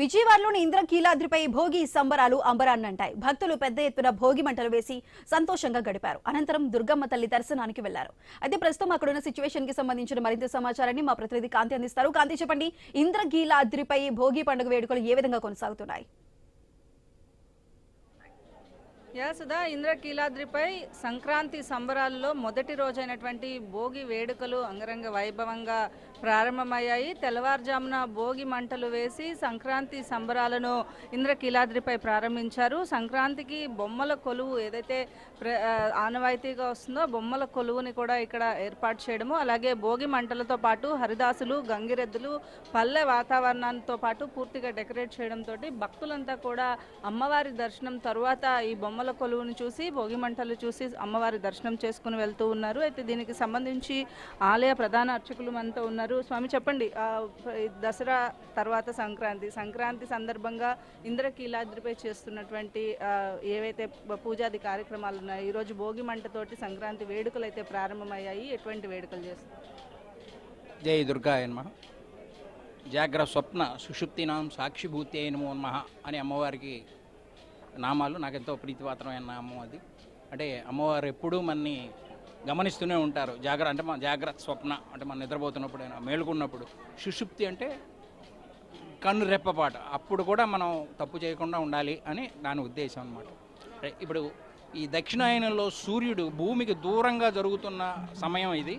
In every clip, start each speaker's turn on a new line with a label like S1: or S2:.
S1: విజయవాడలోని ఇంద్రకీలాద్రిపై భోగి సంబరాలు అంబరాన్నంటాయి. భక్తులు పెద్ద ఎత్తున భోగి మంటలు వేసి సంతోషంగా గడిపారు. అనంతరం దుర్గమ్మ తల్లి దర్శనానికి వెళ్లారు. అయితే ప్రస్తుతం అక్కడున్న సిచ్యువేషన్ కి సంబంధించిన మరింత సమాచారాన్ని మా ప్రతినిధి కాంతి అందిస్తారు. కాంతి, చెప్పండి, ఇంద్రకీలాద్రిపై భోగి పండుగ వేడుకలు ఏ విధంగా కొనసాగుతున్నాయి?
S2: సుధా, ఇంద్రకీలాద్రిపై సంక్రాంతి సంబరాల్లో మొదటి రోజైనటువంటి భోగి వేడుకలు అంగరంగ వైభవంగా ప్రారంభమయ్యాయి. తెల్లవారుజామున భోగి మంటలు వేసి సంక్రాంతి సంబరాలను ఇంద్రకీలాద్రిపై ప్రారంభించారు. సంక్రాంతికి బొమ్మల కొలువు ఏదైతే ఆనవాయితీగా వస్తుందో బొమ్మల కొలువుని కూడా ఇక్కడ ఏర్పాటు చేయడము, అలాగే భోగి మంటలతో పాటు హరిదాసులు, గంగిరెద్దులు, పల్లె వాతావరణంతో పాటు పూర్తిగా డెకరేట్ చేయడంతో భక్తులంతా కూడా అమ్మవారి దర్శనం తరువాత ఈ బొమ్మల కొలువుని చూసి, భోగి మంటలు చూసి అమ్మవారి దర్శనం చేసుకుని వెళ్తూ ఉన్నారు. అయితే దీనికి సంబంధించి ఆలయ ప్రధాన అర్చకులు మనతో ఉన్నారు. స్వామి, చెప్పండి, దసరా తర్వాత సంక్రాంతి సందర్భంగా ఇంద్రకీలాద్రిపై చేస్తున్నటువంటి ఏవైతే పూజాది కార్యక్రమాలు ఉన్నాయో, ఈరోజు భోగి మంటతోటి సంక్రాంతి వేడుకలు అయితే ప్రారంభమయ్యాయి. ఎటువంటి వేడుకలు చేస్తారు?
S3: జై దుర్గాయ నమః. జాగ్ర స్వప్న సుషుప్తినాం సాక్షిభూతే నమో నమః అని అమ్మవారికి నామాలు. నాకెంతో ప్రీతిపాత్రమైన నామం అది. అంటే అమ్మవారు ఎప్పుడూ మనని గమనిస్తూనే ఉంటారు. అంటే మన జాగ్రత్త, స్వప్న అంటే మనం నిద్రపోతున్నప్పుడు, మేలుకున్నప్పుడు, సుషుప్తి అంటే కన్ను రెప్పపాట, అప్పుడు కూడా మనం తప్పు చేయకుండా ఉండాలి అని దాని ఉద్దేశం అన్నమాట. ఇప్పుడు ఈ దక్షిణాయనంలో సూర్యుడు భూమికి దూరంగా జరుగుతున్న సమయం ఇది.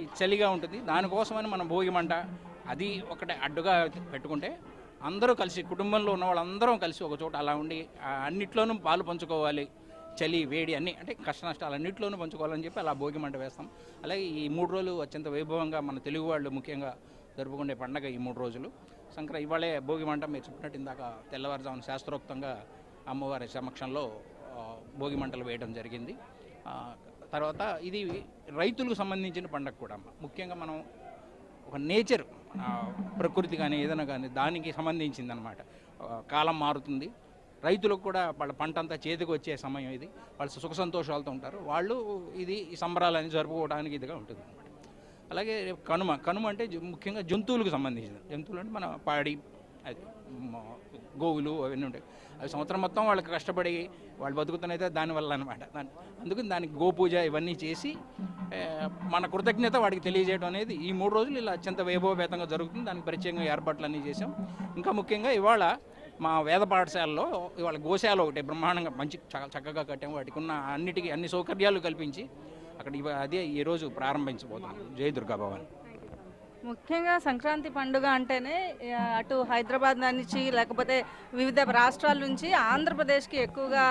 S3: ఈ చలిగా ఉంటుంది. దానికోసమని మనం భోగి మంట అది ఒకటే అడ్డుగా పెట్టుకుంటే అందరూ కలిసి, కుటుంబంలో ఉన్న వాళ్ళందరం కలిసి ఒక చోట అలా ఉండి అన్నిట్లోనూ పాలు పంచుకోవాలి. చలి, వేడి అన్నీ అంటే కష్ట నష్టాలు అన్నింటిలోనూ పంచుకోవాలని చెప్పి అలా భోగి మంట వేస్తాం. అలాగే ఈ 3 రోజులు అత్యంత వైభవంగా మన తెలుగు వాళ్ళు ముఖ్యంగా జరుపుకునే పండగ ఈ 3 రోజులు. ఇవాళే భోగి మంట మీరు చెప్పినట్టు ఇందాక తెల్లవారుజామున శాస్త్రోక్తంగా అమ్మవారి సమక్షంలో భోగి మంటలు వేయడం జరిగింది. తర్వాత ఇది రైతులకు సంబంధించిన పండగ కూడా. ముఖ్యంగా మనం ఒక నేచర్, ప్రకృతి కానీ ఏదైనా కానీ దానికి సంబంధించింది అనమాట. కాలం మారుతుంది, రైతులకు కూడా వాళ్ళ పంట అంతా చేతికి వచ్చే సమయం ఇది. వాళ్ళు సుఖ సంతోషాలతో ఉంటారు. వాళ్ళు ఈ సంబరాలని జరుపుకోవడానికి ఇదిగా ఉంటుంది అనమాట. అలాగే కనుమ అంటే ముఖ్యంగా జంతువులకు సంబంధించింది. జంతువులు అంటే మన పాడి, అది గోవులు అవన్నీ ఉంటాయి. అవి సంవత్సరం మొత్తం వాళ్ళకి కష్టపడి వాళ్ళు బతుకుతున్నైతే దానివల్ల అనమాట. అందుకని దానికి గోపూజ ఇవన్నీ చేసి మన కృతజ్ఞత వాడికి తెలియజేయడం అనేది ఈ 3 రోజులు ఇలా అత్యంత వైభవపేతంగా జరుగుతుంది. దానికి ప్రత్యేకంగా ఏర్పాట్లు అన్నీ చేసాం. ఇంకా ముఖ్యంగా ఇవాళ మా వేద పాఠశాలలో ఇవాళ గోశాల ఒకటి బ్రహ్మాండంగా మంచి చక్కగా కట్టాము. వాటికి ఉన్న అన్ని సౌకర్యాలు కల్పించి అక్కడ అదే ఈరోజు ప్రారంభించబోతున్నాం. జై దుర్గా భవాని.
S2: ముఖ్యంగా సంక్రాంతి పండుగ అంటేనే అటు హైదరాబాద్ నుంచి లేకపోతే వివిధ రాష్ట్రాల నుంచి ఆంధ్రప్రదేశ్కి ఎక్కువగా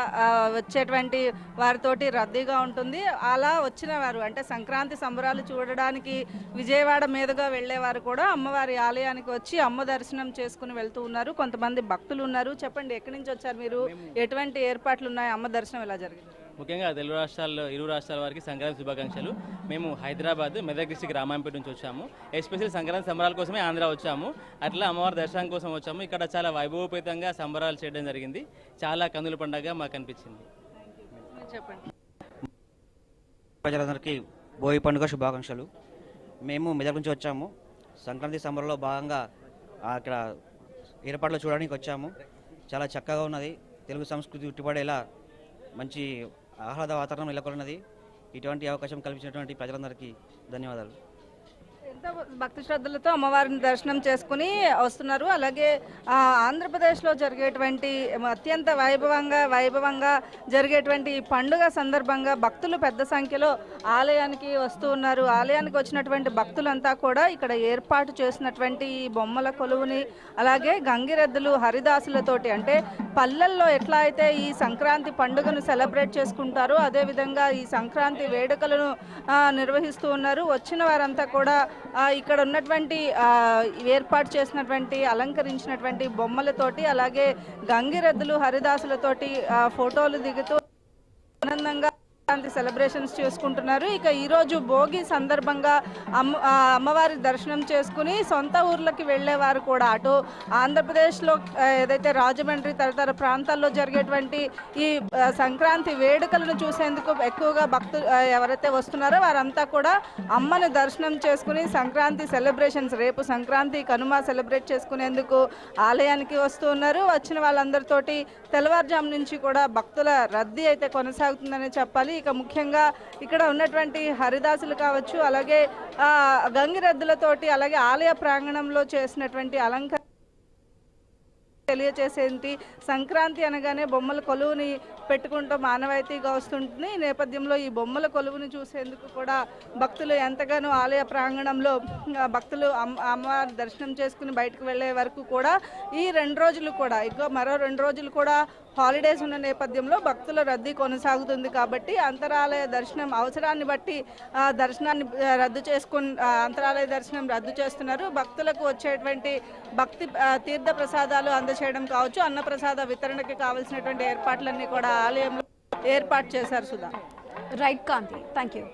S2: వచ్చేటువంటి వారితోటి రద్దీగా ఉంటుంది. అలా వచ్చిన వారు అంటే సంక్రాంతి సంబరాలు చూడడానికి విజయవాడ మీదుగా వెళ్ళేవారు కూడా అమ్మవారి ఆలయానికి వచ్చి అమ్మ దర్శనం చేసుకుని వెళ్తూ ఉన్నారు. కొంతమంది భక్తులు ఉన్నారు. చెప్పండి, ఎక్కడి నుంచి వచ్చారు మీరు? ఎటువంటి ఏర్పాట్లు ఉన్నాయి? అమ్మ దర్శనం ఎలా జరిగింది?
S4: ముఖ్యంగా తెలుగు రాష్ట్రాల్లో, ఇరు రాష్ట్రాల వారికి సంక్రాంతి శుభాకాంక్షలు. మేము హైదరాబాద్, మెదక్ డిస్ట్రిక్ట్ రామాయంపేట నుంచి వచ్చాము. ఎస్పెషల్లీ సంక్రాంతి సంబరాల కోసమే ఆంధ్ర వచ్చాము. అట్లా అమ్మవారి దర్శనం కోసం వచ్చాము. ఇక్కడ చాలా వైభవపేతంగా సంబరాలు చేయడం జరిగింది. చాలా కన్నుల పండుగ మాకు అనిపించింది.
S2: చెప్పండి.
S5: ప్రజలందరికీ భోగి పండుగ శుభాకాంక్షలు. మేము మెదక్ నుంచి వచ్చాము. సంక్రాంతి సంబరంలో భాగంగా అక్కడ ఏర్పాట్లు చూడడానికి వచ్చాము. చాలా చక్కగా ఉన్నది. తెలుగు సంస్కృతి ఉట్టిపడేలా మంచి ఆహ్లాద వాతావరణం నెలకొన్నది. ఇటువంటి అవకాశం కల్పించినటువంటి ప్రజలందరికీ ధన్యవాదాలు.
S2: ఎంతో భక్తి శ్రద్ధలతో అమ్మవారిని దర్శనం చేసుకుని వస్తున్నారు. అలాగే ఆంధ్రప్రదేశ్లో జరిగేటువంటి అత్యంత వైభవంగా జరిగేటువంటి పండుగ సందర్భంగా భక్తులు పెద్ద సంఖ్యలో ఆలయానికి వస్తూ ఉన్నారు. ఆలయానికి వచ్చినటువంటి భక్తులంతా కూడా ఇక్కడ ఏర్పాటు చేసినటువంటి ఈ బొమ్మల కొలువుని, అలాగే గంగిరెద్దులు, హరిదాసులతోటి, అంటే పల్లెల్లో ఎట్లా అయితే ఈ సంక్రాంతి పండుగను సెలబ్రేట్ చేసుకుంటారో అదేవిధంగా ఈ సంక్రాంతి వేడుకలను నిర్వహిస్తూ ఉన్నారు. వచ్చిన వారంతా కూడా ఇక్కడ ఉన్నటువంటి ఏర్పాటు చేసినటువంటి అలంకరించినటువంటి బొమ్మలతోటి, అలాగే గంగిరెద్దులు, హరిదాసులతోటి ఫోటోలు దిగుతూ ఆనందంగా సంక్రాంతి సెలబ్రేషన్స్ చేసుకుంటున్నారు. ఇక ఈరోజు భోగి సందర్భంగా అమ్మవారి దర్శనం చేసుకుని సొంత ఊర్లకి వెళ్ళేవారు కూడా అటు ఆంధ్రప్రదేశ్లో ఏదైతే రాజమండ్రి తదితర ప్రాంతాల్లో జరిగేటువంటి ఈ సంక్రాంతి వేడుకలను చూసేందుకు ఎక్కువగా భక్తులు ఎవరైతే వస్తున్నారో వారంతా కూడా అమ్మని దర్శనం చేసుకుని సంక్రాంతి సెలబ్రేషన్స్ రేపు సంక్రాంతి కనుమ సెలబ్రేట్ చేసుకునేందుకు ఆలయానికి వస్తూ ఉన్నారు. వచ్చిన వాళ్ళందరితోటి తెల్లవారుజాము నుంచి కూడా భక్తుల రద్దీ అయితే కొనసాగుతుందని చెప్పాలి. ఇక ముఖ్యంగా ఇక్కడ ఉన్నటువంటి హరిదాసులు కావచ్చు, అలాగే గంగిరెద్దులతోటి, అలాగే ఆలయ ప్రాంగణంలో చేసినటువంటి అలంకరణ తెలియచేసేంటి సంక్రాంతి అనగానే బొమ్మల కొలువుని పెట్టుకుంటూ మానవాయితీగా వస్తుంటుంది. ఈ నేపథ్యంలో ఈ బొమ్మల కొలువుని చూసేందుకు కూడా భక్తులు ఎంతగానో ఆలయ ప్రాంగణంలో భక్తులు అమ్మవారి దర్శనం చేసుకుని బయటకు వెళ్ళే వరకు కూడా ఈ 2 రోజులు కూడా మరో 2 రోజులు కూడా హాలిడేస్ ఉన్న నేపథ్యంలో భక్తుల రద్దీ కొనసాగుతుంది. కాబట్టి అంతరాలయ దర్శనం అవసరాన్ని బట్టి దర్శనాన్ని రద్దు చేసుకుని అంతరాలయ దర్శనం రద్దు చేస్తున్నారు. భక్తులకు వచ్చేటువంటి భక్తి తీర్థ ప్రసాదాలు అందచేయడం కావచ్చు, అన్నప్రసాద వితరణకి కావాల్సినటువంటి ఏర్పాట్లన్నీ కూడా ఆలయంలో ఏర్పాటు చేశారు. Sudha.
S1: Right Kanti, thank you.